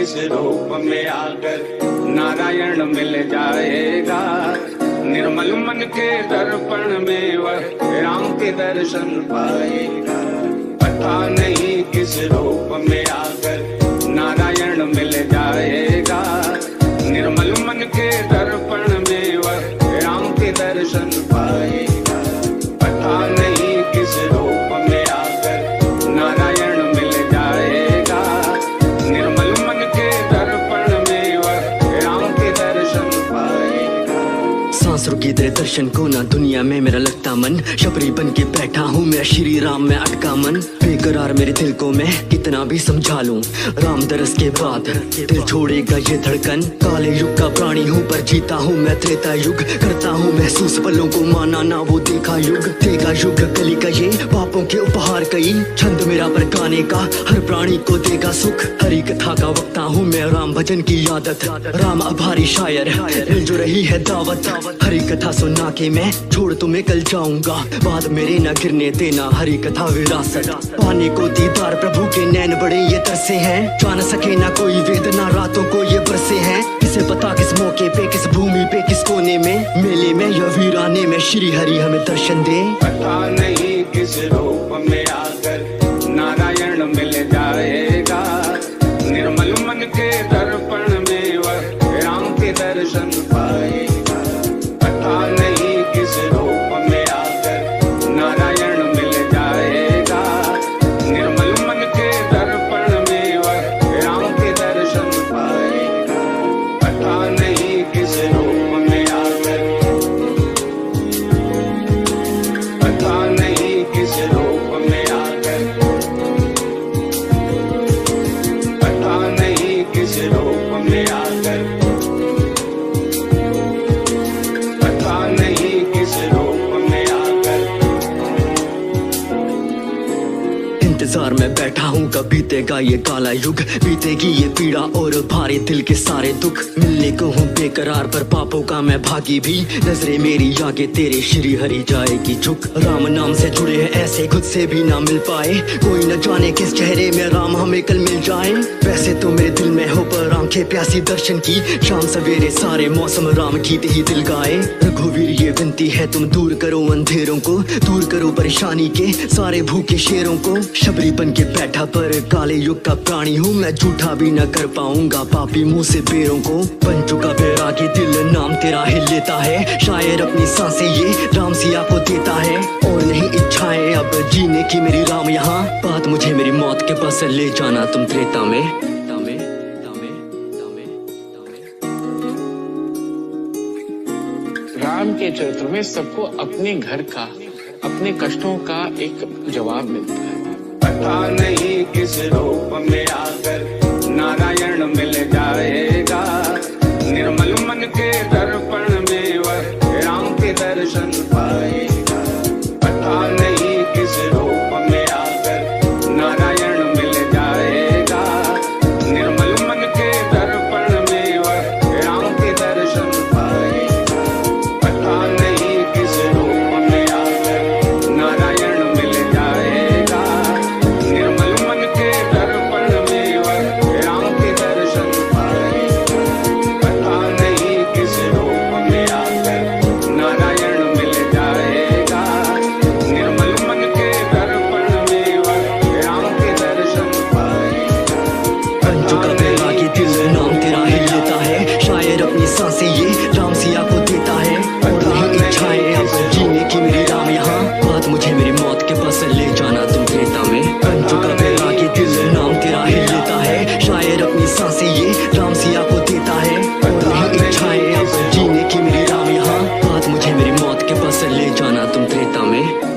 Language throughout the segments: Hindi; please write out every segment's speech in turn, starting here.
किस रूप में आकर नारायण मिल जाएगा। निर्मल मन के दर्पण में वह राम के दर्शन पाएगा। पता नहीं किस रूप में आकर नारायण मिल जाएगा। निर्मल मन के दर्पण में वह राम के दर्शन पाएगा। पता नहीं किस रूप में आकर नारायण मिल जाएगा। निर्मल मन के दर्पण में वह राम के दर्शन पाएगा। सांस रुकी तेरे दर्शन को ना दुनिया में मेरा लगता मन, शबरी बन के बैठा हूँ मेरा श्री राम में अटका मन। बेकरार मेरे दिल को मैं कितना भी समझा लूं, राम दरस के बाद दिल छोड़ेगा ये धड़कन। काले युग का प्राणी हूँ पर जीता हूँ मैं त्रेता युग, करता हूँ महसूस पलों को माना ना वो देखा युग। देगा युग कली का ये पापों के उपहार कई, छंद मेरा पर गाने का हर प्राणी को देगा सुख। हरी कथा का वक्ता हूँ मैं राम भजन की आदत, राम आभारी शायर मिल जो रही है दावत। हरी कथा सुना के मैं छोड़ तुम्हें कल जाऊंगा, बाद मेरे न गिरने देना हरी कथा विरासत। पाने को दीदार प्रभु के नैन बड़े ये तरसे हैं, जान सके ना कोई वेदना रातों को ये बरसे हैं। किसे पता किस मौके पे किस भूमि पे किस कोने में, मेले में या वीराने में श्री हरि हमें दर्शन दे। पता नहीं किस रूप में आकर नारायण मिल जाएगा। निर्मल मन के दर्पण में वह राम के दर्शन पाएगा। पता नहीं किस रूप में आकर नारायण मिल जाएगा। निर्मल मन के दर्पण में वह राम के दर्शन पाएगा। पता नहीं किस रूप में आकर, पता नहीं किस रूप में आकर, पता नहीं किस रूप में आकर, पता नहीं किस रूप में आकर। इंतजार में बैठा हूँ कब बीतेगा ये काला युग, बीतेगी ये पीड़ा और भारी दिल के सारे दुख। मिलने को हूँ बेकरार पर पापों का मैं भागी भी, नजरे मेरी आगे तेरे श्री हरि जाएगी झुक। राम नाम से जुड़े हैं ऐसे खुद से भी ना मिल पाए, कोई न जाने किस चेहरे में राम हमें कल मिल जाए। वैसे तो मेरे दिल में हो पर आंखें प्यासी दर्शन की, शाम सवेरे सारे मौसम राम गीत ही दिल गाए। रघुवीर ये विनती है तुम दूर करो अंधेरों को, दूर करो परेशानी के सारे भूखे शेरों को। शबरी बन के बैठा पर काले युग का प्राणी हूँ मैं, झूठा भी न कर पाऊंगा पापी मुंह से बेरों को। बन चुका बैरागी दिल नाम तेरा ही लेता है, शायर अपनी सांसें ये राम सिया को देता है। और नहीं इच्छाएं अब जीने की मेरी राम यहाँ, बात मुझे मेरी मौत के पास ले जाना तुम त्रेता में। राम के चरित्र में सबको अपने घर का, अपने कष्टों का एक जवाब मिलता है। पता नहीं किस रूप में आकर नारायण मिल जाएगा। निर्मल मन के दर्पण में वह राम के दर्शन पाएगा। पता नहीं किस रूप में आकर नारायण मिल जाएगा। निर्मल मन के दर्पण में वह राम के दर्शन पाएगा। पता नहीं किस रूप में आकर नारायण मिल जाएगा। निर्मल मन के दर्पण में वह राम के दर्शन पाएगा। पता नहीं किस रूप में आकर नारायण मिल जाएगा। निर्मल मन के दर्पण में वह राम के दर्शन पाएगा। बन चुका बैरागी दिल नाम तेरा ही लेता है, शायर अपनी सांसें ये राम सिया को देता है। और नहीं इच्छाएं अब जीने की मेरी राम यहाँ, बात मुझे मेरी मौत के पास ले जाना तुम त्रेता में। बन चुका बैरागी दिल नाम तेरा ही लेता है, शायर अपनी सांसें ये राम सिया को देता है। और नहीं इच्छाएं अब जीने की मेरी राम यहाँ, बात मुझे मेरी मौत के पास ले जाना तुम त्रेता में।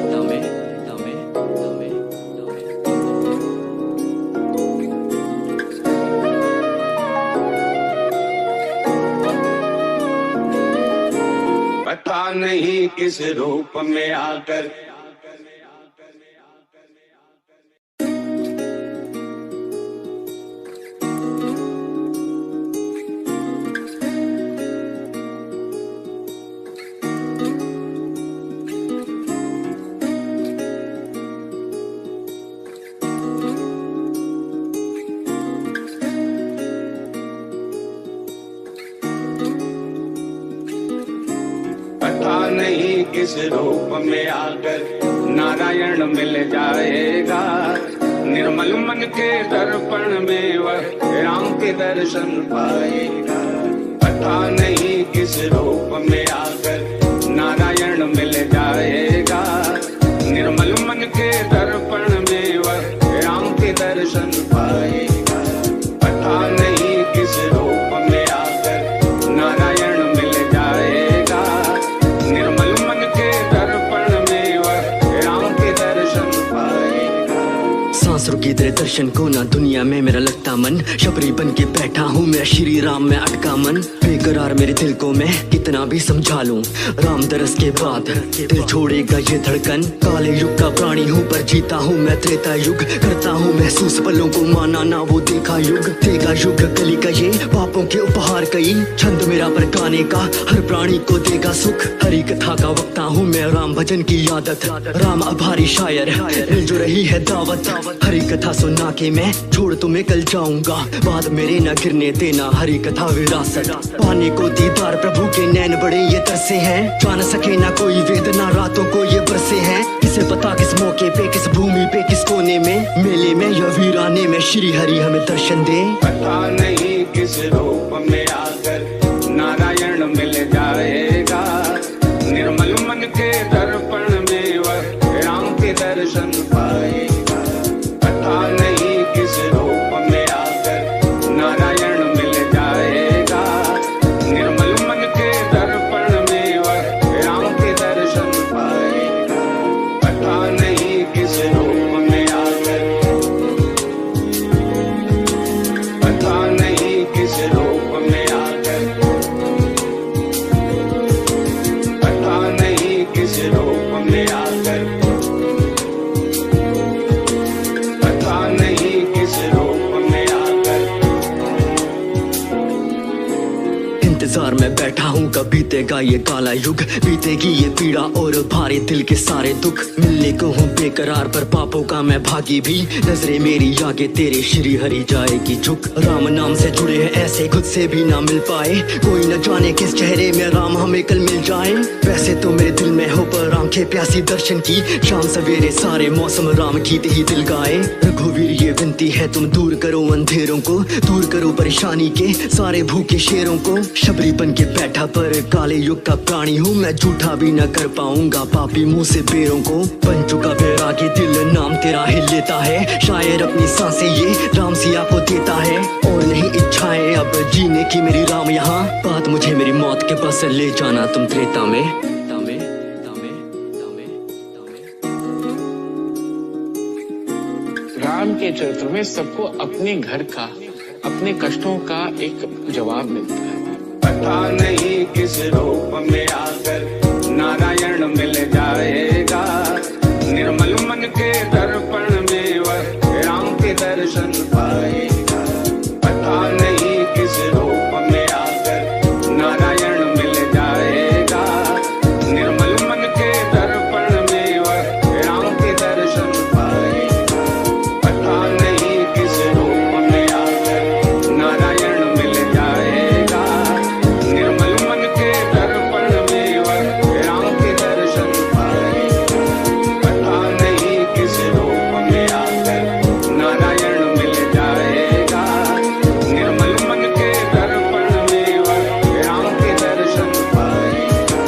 पता नहीं किस रूप में आकर, किस रूप में आकर नारायण मिल जाएगा। निर्मल मन के दर्पण में वह राम के दर्शन पाएगा। पता नहीं किस रूप में आकर नारायण मिल जाएगा। निर्मल मन के दर्पण में वह राम के दर्शन पाएगा। पता नहीं किस रूप में आकर नारायण मिल जाएगा। निर्मल मन के दर्पण में वह राम के दर्शन पाएगा। सांस रुकी तेरे दर्शन को ना दुनिया में मेरा लगता मन, शबरी बन के बैठा हूँ मेरा श्री राम में अटका मन। बेकरार मेरे दिल को मैं कितना भी समझा लूं, राम दरस के बाद दिल छोड़ेगा ये धड़कन। काले युग का प्राणी हूँ पर जीता हूँ मैं त्रेता युग, करता हूँ महसूस पलों को माना ना वो देखा युग। देगा युग कली का ये पापों के उपहार कई, छंद मेरा पर गाने का हर प्राणी को देगा सुख। हरी कथा का वक्ता हूँ मैं राम भजन की आदत, राम आभारी शायर मिल जो रही है दावत। हरी कथा सुना के मैं छोड़ तुम्हें कल जाऊंगा, बाद मेरे न गिरने देना हरी कथा विरासत। पाने को दीदार प्रभु के नैन बड़े ये तरसे हैं, जान सके ना कोई वेदना रातों को ये बरसे हैं। किसे पता किस मौके पे किस भूमि पे किस कोने में, मेले में या वीराने में श्री हरि हमें दर्शन दे। पता नहीं किस रूप में आकर नारायण मिल जाएगा। निर्मल मन के दर्पण में वह राम के दर्शन पाएगा। पता नहीं किस रूप में आकर नारायण मिल जाएगा। निर्मल मन के दर्पण में वह राम के दर्शन पाएगा। पता नहीं किस रूप में आकर, पता नहीं किस रूप में आकर, पता नहीं किस रूप में आकर, पता नहीं किस रूप में आकर। इंतजार में बैठा हूँ कब बीतेगा ये काला युग, बीतेगी ये पीड़ा और भारे दिल के सारे दुख। मिलने को हूँ बेकरार पर पापों का मैं भागी भी, नजरे मेरी आगे तेरे श्री हरि जाएगी झुक। राम नाम से जुड़े हैं ऐसे खुद से भी ना मिल पाए, कोई न जाने किस चेहरे में राम हमें कल मिल जाए। वैसे तो मेरे दिल में हो पर आंखें प्यासी दर्शन की, शाम सवेरे सारे मौसम राम गीत ही दिल गाए। रघुवीर ये विनती है तुम दूर करो अंधेरों को, दूर करो परेशानी के सारे भूखे शेरों को। शबरी बन के बैठा पर काले युग का प्राणी हूँ मैं, झूठा भी न कर पाऊंगा पापी मुंह से बेरों को। बन चुका बैरागी दिल नाम तेरा ही लेता है, शायर अपनी सांसें ये राम सिया को देता है। और नहीं इच्छाएं अब जीने की मेरी राम यहाँ, बात मुझे मेरी मौत के पास ले जाना तुम त्रेता में। राम के चरित्र में सबको अपने घर का, अपने कष्टों का एक जवाब मिलता है। पता नहीं किस रूप में आकर नारायण मिल जाएगा। निर्मल मन के दर्पण में वह राम के दर्शन पाएगा। पता नहीं किस रूप में आकर नारायण मिल जाएगा। निर्मल मन के दर्पण में वह राम के दर्शन पाएगा। पता नहीं किस रूप में आकर नारायण मिल जाएगा। निर्मल मन के दर्पण में वह राम के दर्शन पाएगा। पता नहीं किस रूप में आकर नारायण मिल जाएगा। निर्मल मन के दर्पण में वह राम के दर्शन पाएगा।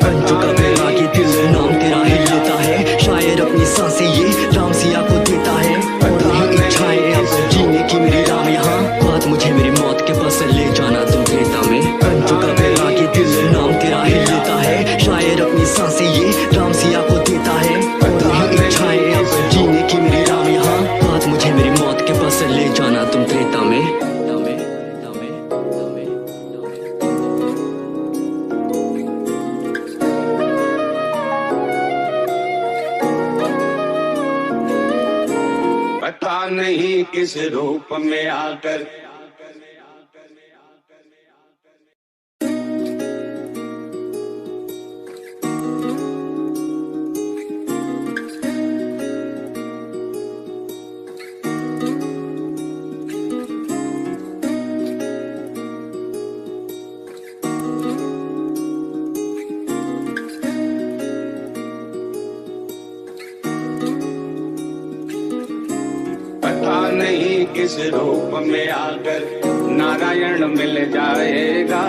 बन चुका बैरागी दिल नाम तेरा ही लेता है, शायर अपनी सांसें ये राम सिया को देता है। और नहीं इच्छाएं अब जीने की मेरी राम यहाँ, बात मुझे मेरी मौत के पास ले जाना तुम त्रेता में। बन चुका बैरागी दिल नाम तेरा ही लेता है, शायर अपनी सांसें ये राम सिया को देता है। और नहीं इच्छाएं अब जीने की मेरी राम यहाँ, बात मुझे मेरी मौत के पास ले जाना तुम त्रेता में। पता नहीं किस रूप में आकर, किस रूप में आकर नारायण मिल जाएगा।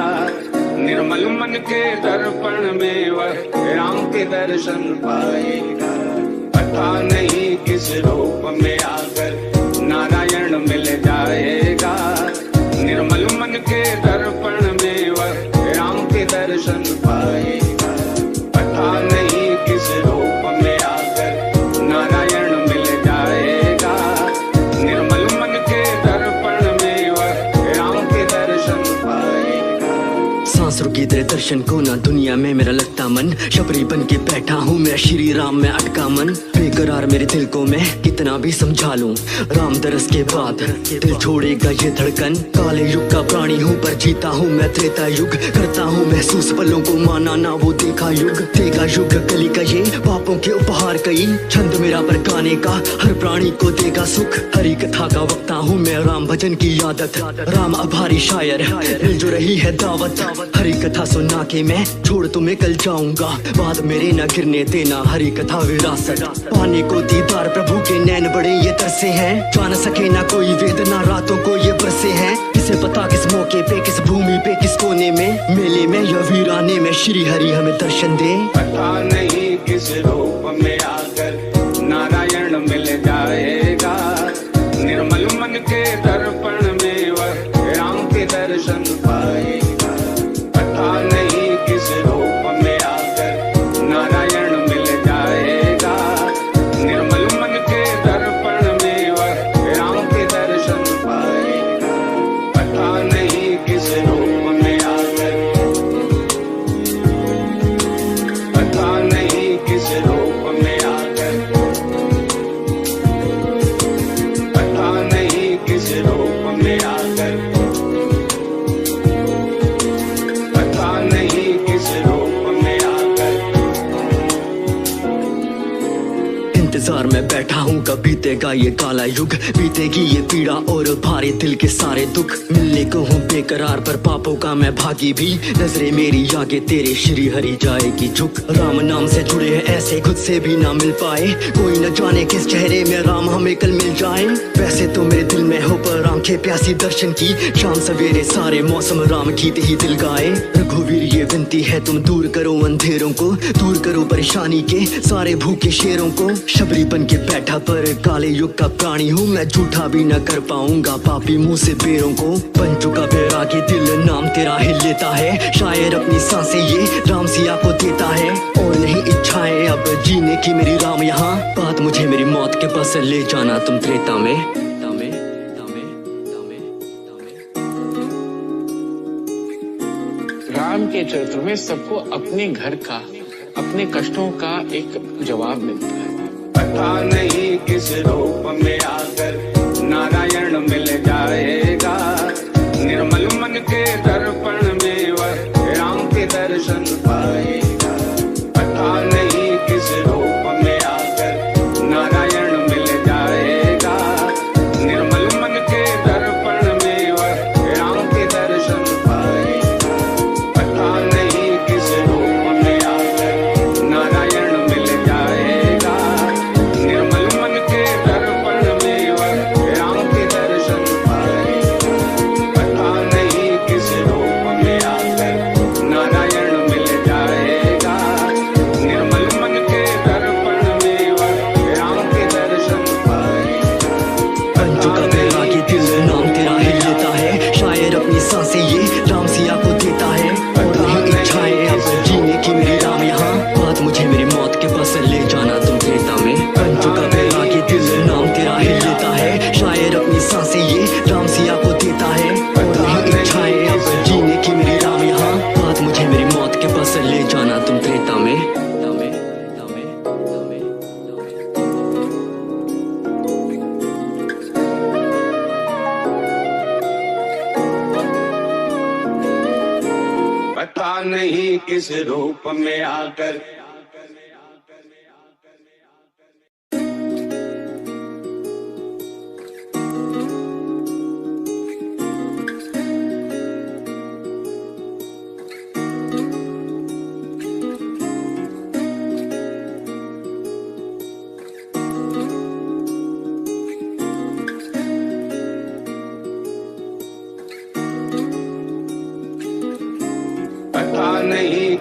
निर्मल मन के दर्पण में वह राम के दर्शन पाएगा। पता नहीं किस रूप में आकर नारायण मिल जाएगा। निर्मल मन के दर्पण में वह राम के दर्शन पाएगा। पता नहीं किस रूप में आकर नारायण मिल जाएगा। निर्मल मन के दर्पण में वह राम के दर्शन पाएगा। सांसों की तेरे दर्शन को ना दुनिया में मेरा लगता मन, शबरी बन के बैठा हूँ मैं श्री राम में अटका मन। बेकरार मेरे दिल को मैं कितना भी समझा लूं, राम दरस के बाद दिल छोड़ेगा ये धड़कन। काले युग का प्राणी हूँ पर जीता हूँ मैं त्रेता युग, करता हूँ महसूस पलों को माना ना वो देखा युग। देखा युग कली का ये पापों के उपहार कई, छंद मेरा पर गाने का हर प्राणी को देगा सुख। हरी कथा का वक्ता हूँ मैं, राम भजन की आदत, राम आभारी शायर मिल जो रही है दावत। हरी कथा सुना के मैं छोड़ तुम्हें कल जाऊंगा, बाद मेरे न गिरने देना हरी कथा विरासत। पाने को दीदार प्रभु के नैन बड़े ये तरसे हैं, जान सके ना कोई वेदना रातों को ये बरसे हैं। किसे पता किस मौके पे किस भूमि पे किस कोने में, मेले में या वीराने में श्री हरि हमें दर्शन दे। पता नहीं किस रूप में आकर नारायण मिल जाएगा। निर्मल मन के दर्पण में वह राम के दर्शन पाएगा। पता नहीं किस रूप में आकर नारायण मिल जाएगा। निर्मल मन के दर्पण में वह राम के दर्शन पाएगा। पता नहीं किस रूप में आकर, पता नहीं किस रूप में आकर, पता नहीं किस रूप में आकर, पता नहीं किस रूप में आकर। इंतजार में बैठा हूँ कब बीतेगा ये काला युग, बीतेगी ये पीड़ा और भारी दिल के सारे दुख। मिलने को हूँ बेकरार पर पापों का मैं भागी भी, नजरे मेरी आगे तेरे श्री हरि जाएगी झुक। राम नाम से जुड़े हैं ऐसे खुद से भी ना मिल पाए, कोई न जाने किस चेहरे में राम हमें कल मिल जाए। वैसे तो मेरे दिल में हो पर आंखें प्यासी दर्शन की, शाम सवेरे सारे मौसम राम गीत ही दिल गाए। रघुवीर ये विनती है तुम दूर करो अंधेरों को, दूर करो परेशानी के सारे भूखे शेरों को। शबरी बन के बैठा पर काले युग का प्राणी हूँ मैं, झूठा भी न कर पाऊंगा पापी मुंह से बेरों को। बन चुका बैरागी दिल नाम तेरा हिल लेता है, शायर अपनी सांसें ये राम सिया को देता है। और नहीं इच्छाएं अब जीने की मेरी राम यहाँ, बात मुझे मेरी मौत के पास ले जाना तुम त्रेता में। राम के चरित्र में सबको अपने घर का, अपने कष्टों का एक जवाब मिलता है। पता नहीं किस रूप में आकर नारायण मिल जाएगा। निर्मल मन के दर्पण में वह राम के दर्शन पाएगा। पता नहीं किस रूप में आकर नारायण मिल जाएगा। निर्मल मन के दर्पण में वह राम के दर्शन पाएगा। पता नहीं किस रूप में आकर नारायण मिल जाएगा। निर्मल मन के दर्पण में वह राम के दर्शन पाएगा। पता नहीं किस रूप में आकर नारायण मिल जाएगा। निर्मल मन के दर्पण में वह राम के दर्शन पाएगा। बन चुका बैरागी दिल नाम तेरा हिल लेता है, शायर अपनी सांसें ये राम सिया को देता है। और नहीं इच्छाएं अब जीने की मेरी राम यहाँ, बात मुझे मेरी मौत के पास ले जाना तुम त्रेता में। बन चुका बैरागी दिल नाम तेरा हिल लेता है, शायर अपनी सांसें ये राम सिया को देता है। और नहीं इच्छाएं अब जीने की मेरी राम यहाँ, बात मुझे मेरी मौत के पास ले जाना तुम त्रेता में। पता नहीं किस रूप में आकर,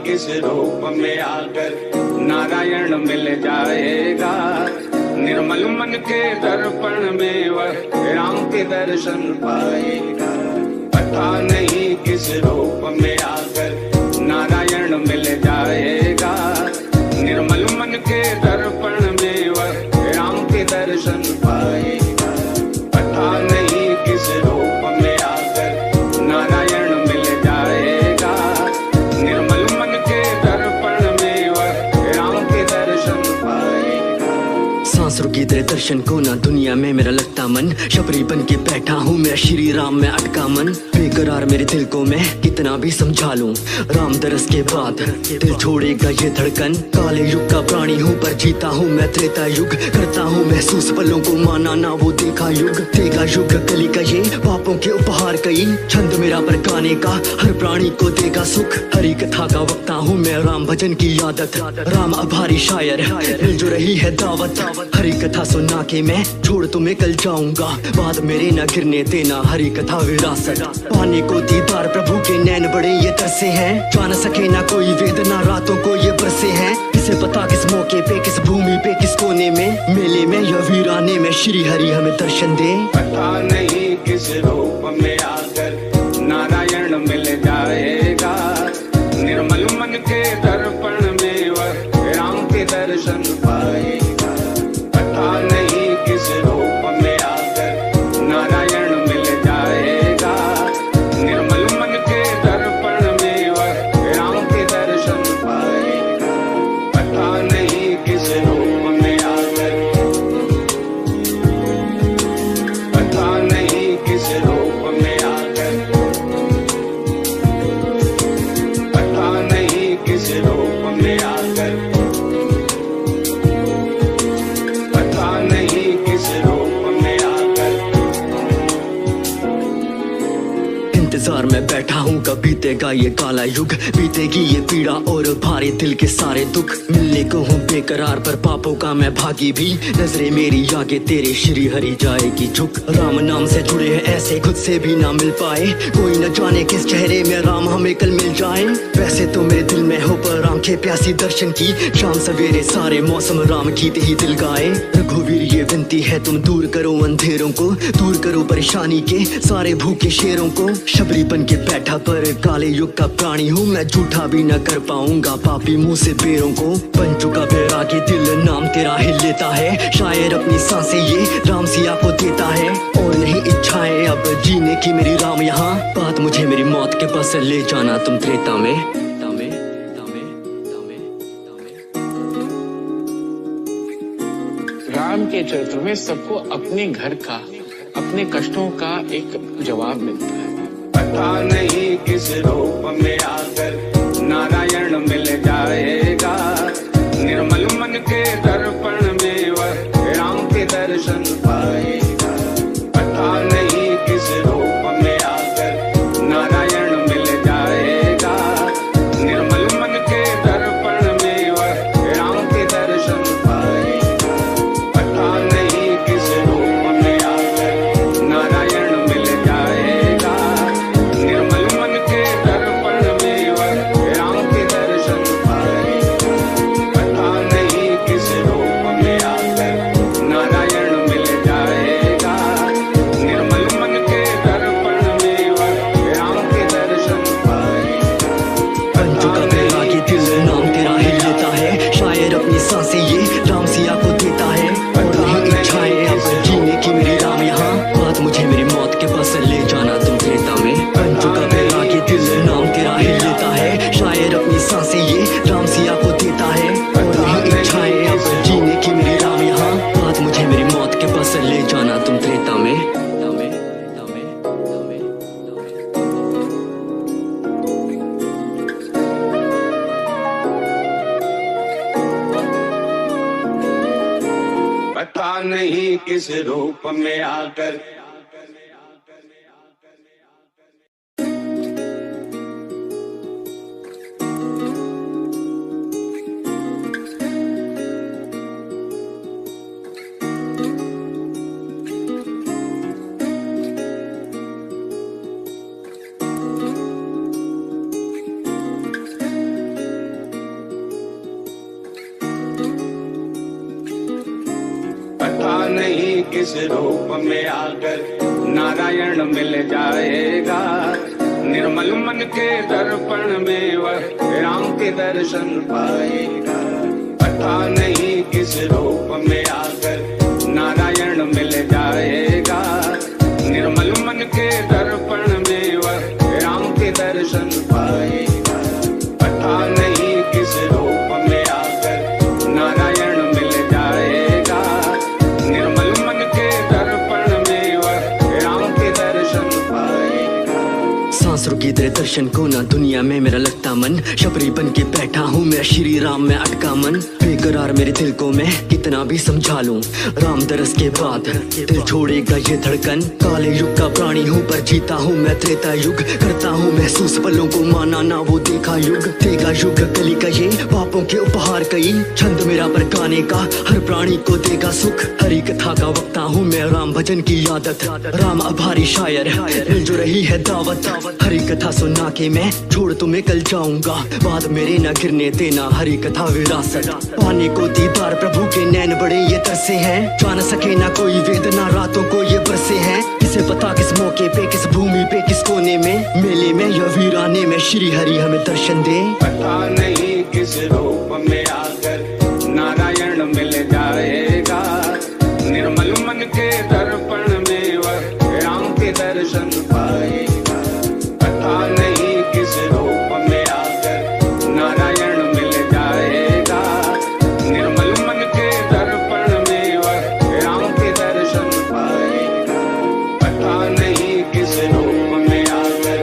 किस रूप में आकर नारायण मिल जाएगा। निर्मल मन के दर्पण में वह राम के दर्शन पाएगा। पता नहीं किस रूप में आकर नारायण मिल जाएगा। निर्मल मन के दर्पण में वह राम के दर्शन पाएगा। पता नहीं किस रूप में आकर नारायण मिल जाएगा। निर्मल मन के दर्पण में वह राम के दर्शन पाएगा। सांसरों की तरह दर्शन को ना दुनिया में मेरा लगता मन, शबरी बन के बैठा हूँ मैं श्री राम में अटका मन। बेकरार मेरे दिल को मैं कितना भी समझा लूं, राम दरस के बाद दिल छोड़ेगा ये धड़कन। काले युग का प्राणी हूँ पर जीता हूँ मैं त्रेता युग, करता हूँ महसूस पलों को माना ना वो देखा युग। देखा युग कली का ये पापों के उपहार कई, छंद मेरा पर गाने का हर प्राणी को देगा सुख। हरी कथा का वक्ता हूँ मैं, राम भजन की आदत, राम आभारी शायर मिल जो रही है दावत। हरी कथा सुना के मैं छोड़ तुम्हें कल जाऊंगा, बाद मेरे न गिरने देना हरी कथा विरासत। पाने को दीदार प्रभु के नैन बड़े ये तरसे हैं, जान सके ना कोई वेदना रातों को ये बरसे हैं। किसे पता किस मौके पे किस भूमि पे किस कोने में, मेले में या वीराने में श्री हरि हमें दर्शन दे। पता नहीं किस रूप में आकर नारायण मिल जाएगा। निर्मल मन के दर्पण में वह राम के दर्शन पाएगा। पता नहीं किस रूप में आकर नारायण मिल जाएगा। निर्मल मन के दर्पण में वह राम के दर्शन पाएगा। पता नहीं किस रूप में आकर, पता नहीं किस रूप में आकर, पता नहीं किस रूप में आकर, पता नहीं किस रूप में आकर। इंतजार में बैठा हूँ कब बीतेगा ये काला युग, बीतेगी ये पीड़ा और भारी दिल के सारे दुख। मिलने को हूँ बेकरार पर पापों का मैं भागी भी, नजरे मेरी आगे तेरे श्री हरि जाएगी झुक। राम नाम से जुड़े हैं ऐसे खुद से भी ना मिल पाए, कोई न जाने किस चेहरे में राम हमें कल मिल जाए। वैसे तो मेरे दिल में हो पर आंखें प्यासी दर्शन की, शाम सवेरे सारे मौसम राम गीत ही दिल गाए। रघुवीर ये विनती है तुम दूर करो अंधेरों को, दूर करो परेशानी के सारे भूखे शेरों को। शबरी बन के बैठा पर काले युग का प्राणी हूँ मैं, झूठा भी न कर पाऊंगा पापी मुंह से बेरों को। बन चुका बैरागी दिल नाम तेरा ही लेता है, शायर अपनी सांसें ये राम सिया को देता है। और नहीं इच्छाएं अब जीने की मेरी राम यहाँ, बात मुझे मेरी मौत के बस ले जाना तुम त्रेता में। राम के चरित्र में सबको अपने घर का, अपने कष्टों का एक जवाब मिलता है। पता नहीं किस रूप में आकर नारायण मिल जाएगा। निर्मल मन के दर्पण में वह राम के दर्शन पाएगा। पता नहीं किस रूप में आकर नारायण मिल जाएगा। निर्मल मन के दर्पण में वह राम के दर्शन पाएगा। पता नहीं किस रूप में आकर नारायण मिल जाएगा। निर्मल मन के दर्पण में वह राम के दर्शन पाएगा। पता नहीं किस रूप में आकर नारायण मिल जाएगा। निर्मल मन के दर्पण में वह राम के दर्शन पाएगा। बन चुका बैरागी दिल नाम तेरा ही लेता है, शायर अपनी सांसें ये राम सिया को देता है। और नहीं इच्छाएं अब जीने की मेरी राम यहाँ, बात मुझे मेरी मौत के बस ले जाना तुम त्रेता में। बन चुका बैरागी दिल नाम तेरा ही लेता है, शायर अपनी सांसें ये राम सिया को देता है। और नहीं इच्छाएं अब जीने की मेरी राम यहाँ, बात मुझे मेरी मौत के बस ले जाना तुम त्रेता में। पता नहीं किस रूप में आकर, पता नहीं किस रूप में आकर नारायण मिल जाएगा। निर्मल मन के दर्पण में वह राम के दर्शन पाएगा। पता नहीं किस रूप में आकर नारायण मिल जाएगा। निर्मल मन के दर्पण में वह राम के दर्शन पाएगा। पता नहीं किस रूप में आकर नारायण मिल जाएगा। निर्मल मन के दर्पण में वह राम के दर्शन पाएगा। सांस रुकी तेरे दर्शन को ना दुनिया में मेरा लगता मन, शबरी बन के बैठा हूँ मेरा श्री राम में अटका मन। बेकरार मेरे दिल को मैं कितना भी समझा लूं, राम दरस के बाद दिल छोड़ेगा ये धड़कन। काले युग का प्राणी हूँ पर जीता हूँ मैं त्रेता युग, करता हूँ महसूस पलों को माना ना वो देखा युग। देगा युग कली का ये पापों के उपहार कई, छंद मेरा पर गाने का हर प्राणी को देगा सुख। हरी कथा का वक्ता हूँ मैं राम भजन की आदत, राम आभारी शायर मिल जो रही है दावत। हरी कथा सुना के मैं छोड़ तुम्हें कल जाऊंगा, बाद मेरे न गिरने देना हरी कथा विरासत। पाने को दीदार प्रभु के नैन बड़े ये तरसे हैं, जान सके ना कोई वेदना रातों को ये बरसे हैं। किसे पता किस मौके पे किस भूमि पे किस कोने में, मेले में या वीराने में श्री हरि हमें दर्शन दे। पता नहीं किस रूप में आकर नारायण मिल जाएगा। निर्मल मन के दर्पण में वह राम के दर्शन पाएगा। पता नहीं किस रूप में आकर नारायण मिल जाएगा। निर्मल मन के दर्पण में वह राम के दर्शन पाएगा। पता नहीं किस रूप में आकर,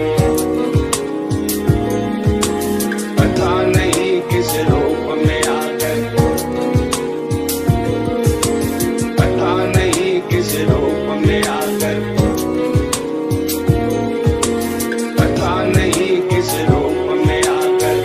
पता नहीं किस रूप में आकर, पता नहीं किस रूप में आकर, पता नहीं किस रूप में आकर।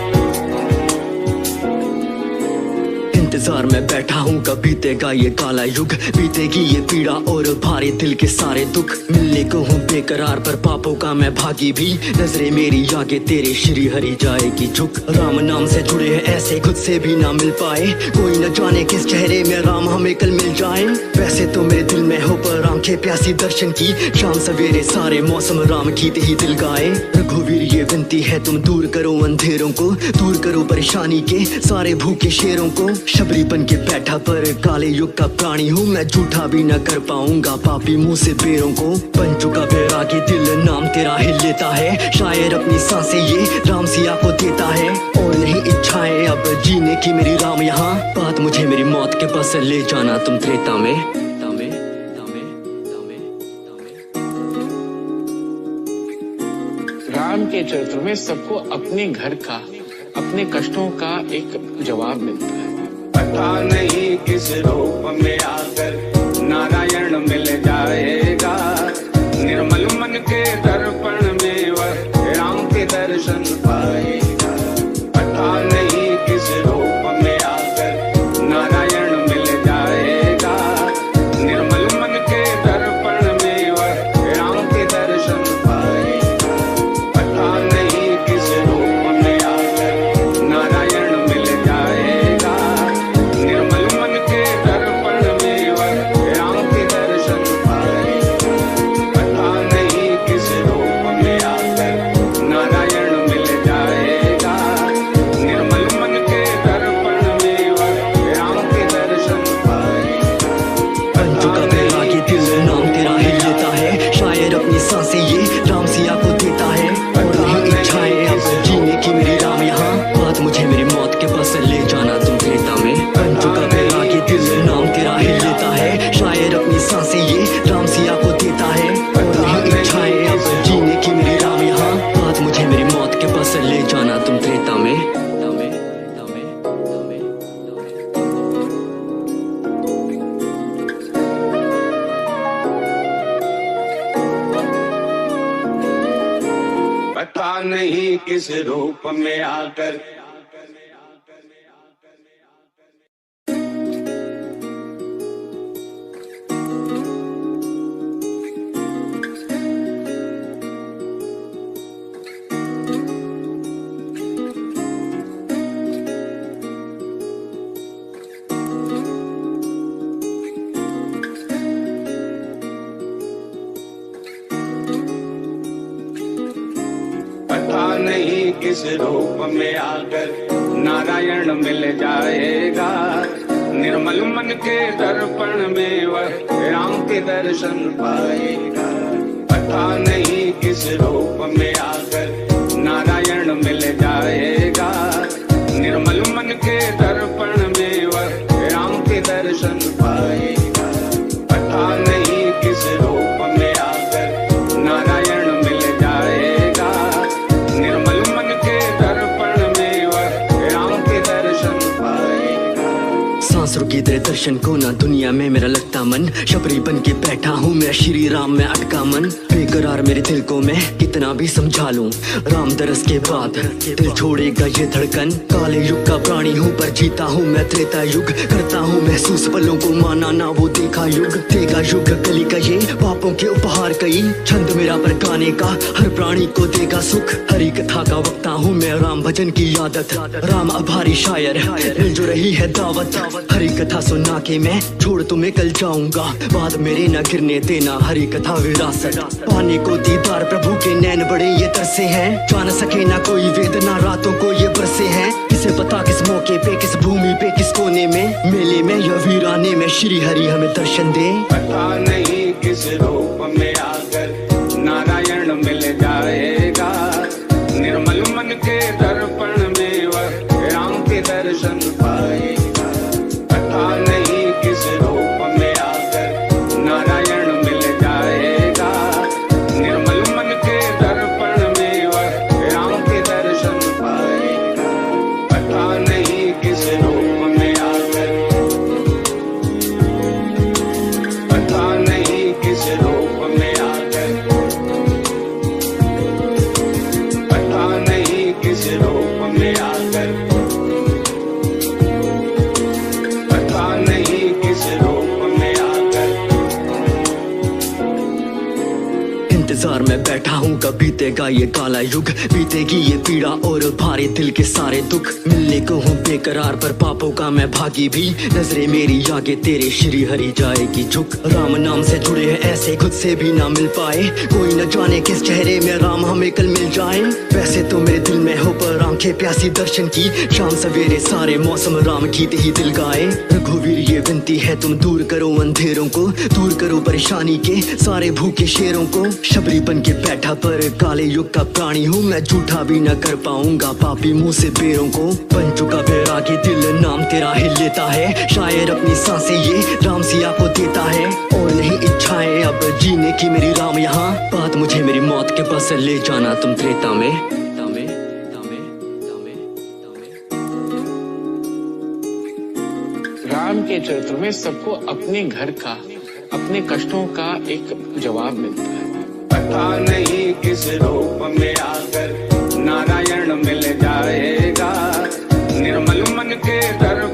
इंतजार में बैठा हूँ कब बीतेगा ये काला युग, बीतेगी ये पीड़ा और भारी दिल के सारे दुख। मिलने को हूँ बेकरार पर पापों का मैं भागी भी, नजरे मेरी आगे तेरे श्री हरि जाएगी झुक। राम नाम से जुड़े हैं ऐसे खुद से भी ना मिल पाए, कोई न जाने किस चेहरे में राम हमें कल मिल जाए। वैसे तो मेरे दिल में हो पर आंखें प्यासी दर्शन की, शाम सवेरे सारे मौसम राम गीत ही दिल गाए। रघुवीर ये विनती है तुम दूर करो अंधेरों को, दूर करो परेशानी के सारे भूखे शेरों को। शबरी बन के बैठा पर काले युग का प्राणी हूँ मैं, झूठा भी न कर पाऊंगा पापी मुंह से बेरों को। बन चुका बैरागी दिल नाम तेरा ही लेता है, शायर अपनी सांसें ये राम सिया को देता है। और नहीं इच्छाएं अब जीने की मेरी राम यहाँ, बात मुझे मेरी मौत के पास ले जाना तुम त्रेता में। राम के चरित्र में सबको अपने घर का, अपने कष्टों का एक जवाब मिलता है। पता नहीं किस रूप में आकर नारायण मिल जाएगा। निर्मल मन के दर्पण में वह राम के दर्शन पाएगा। पता नहीं किस रूप में आकर नारायण मिल जाएगा। निर्मल मन के दर्पण में वह राम के दर्शन पाएगा। पता नहीं किस रूप में आकर नारायण मिल जाएगा। निर्मल मन के दर्पण में वह राम के दर्शन पाएगा। पता नहीं किस रूप में आकर नारायण मिल जाएगा। निर्मल मन के दर्पण में वह राम के दर्शन पाएगा। बन चुका बैरागी दिल नाम तेरा ही लेता है, शायर अपनी सांसें ये राम सिया को देता है। और नहीं इच्छाएं अब जीने की मेरी राम यहाँ, बात मुझे मेरी मौत के पास ले जाना तुम त्रेता में। बन चुका बैरागी दिल नाम तेरा ही लेता है, शायर अपनी सांसें ये राम सिया को देता है। और नहीं इच्छाएं अब जीने की मेरी राम यहाँ, बात मुझे मेरी मौत के पास ले जाना तुम त्रेता में। पता नहीं किस रूप में आकर, किस रूप में आकर नारायण मिल जाएगा। निर्मल मन के दर्पण में वह राम के दर्शन पाएगा। पता नहीं किस रूप में आकर नारायण मिल जाएगा। निर्मल मन के दर्पण में वह राम के दर्शन पाएगा। पता नहीं किस रूप में आकर नारायण मिल जाएगा। निर्मल मन के दर्पण में वह राम के दर्शन पाएगा। सांसों की तेरे दर्शन को ना दुनिया में मेरा लगता मन, शबरी बन के बैठा हूँ मेरा श्री राम में अटका मन। बेकरार मेरे दिल को मैं कितना भी समझा लूं, राम दरस के बाद दिल छोड़ेगा ये धड़कन। काले युग का प्राणी हूँ पर जीता हूँ मैं त्रेता युग, करता हूँ महसूस पलों को माना ना वो देखा युग। देखा युग कली का ये पापों के उपहार कई, छंद मेरा पर गाने का हर प्राणी को देगा सुख। हरी कथा का वक्ता हूँ मैं राम भजन की आदत, राम आभारी शायर मिल जो रही है दावत। हरी कथा सुना के मैं छोड़ तुम्हें कल जाऊंगा, बाद मेरे न गिरने देना हरी कथा विरासत। पाने को दीदार प्रभु के नैन बड़े ये तरसे हैं, जान सके ना कोई वेदना रातों को ये बरसे हैं। किसे पता किस मौके पे किस भूमि पे किस कोने में, मेले में या वीराने में श्री हरि हमें दर्शन दे। पता नहीं किस रूप में आकर नारायण मिल जाएगा। निर्मल मन के दर्पण में वह राम के दर्शन पाएगा। पता नहीं किस रूप में आकर नारायण मिल जाएगा। निर्मल मन के दर्पण में वह राम के दर्शन पाएगा। पता नहीं किस रूप में आकर, पता नहीं किस रूप में आकर, पता नहीं किस रूप में आकर, पता नहीं किस रूप में आकर। इंतजार में बैठा हूँ कब बीतेगा ये काला युग, बीतेगी ये पीड़ा और भारे दिल के सारे दुख। मिलने को हूँ बेकरार पर पापों का मैं भागी भी, नजरे मेरी आगे तेरे श्री हरि जाएगी झुक। राम नाम से जुड़े हैं ऐसे खुद से भी ना मिल पाए, कोई न जाने किस चेहरे में राम हमें कल मिल जाए। वैसे तो मेरे दिल में हो पर आंखें प्यासी दर्शन की, शाम सवेरे सारे मौसम राम गीत ही दिल गाए। रघुवीर ये विनती है तुम दूर करो अंधेरों को, दूर करो परेशानी के सारे भूखे शेरों को। शबरी बन के बैठा पर काले युग का प्राणी हूँ मैं, झूठा भी न कर पाऊंगा पापी मुंह से बेरों को। बन चुका बैरागी दिल नाम तेरा ही लेता है, शायर अपनी सांसें ये राम सिया को देता है। और नहीं इच्छाएं अब जीने की मेरी राम यहाँ, बात मुझे मेरी मौत के पास ले जाना तुम त्रेता में। राम के चरित्र में सबको अपने घर का, अपने कष्टों का एक जवाब मिलता है। पता नहीं किस रूप में आकर नारायण मिल जाएगा। निर्मल मन के दर्पण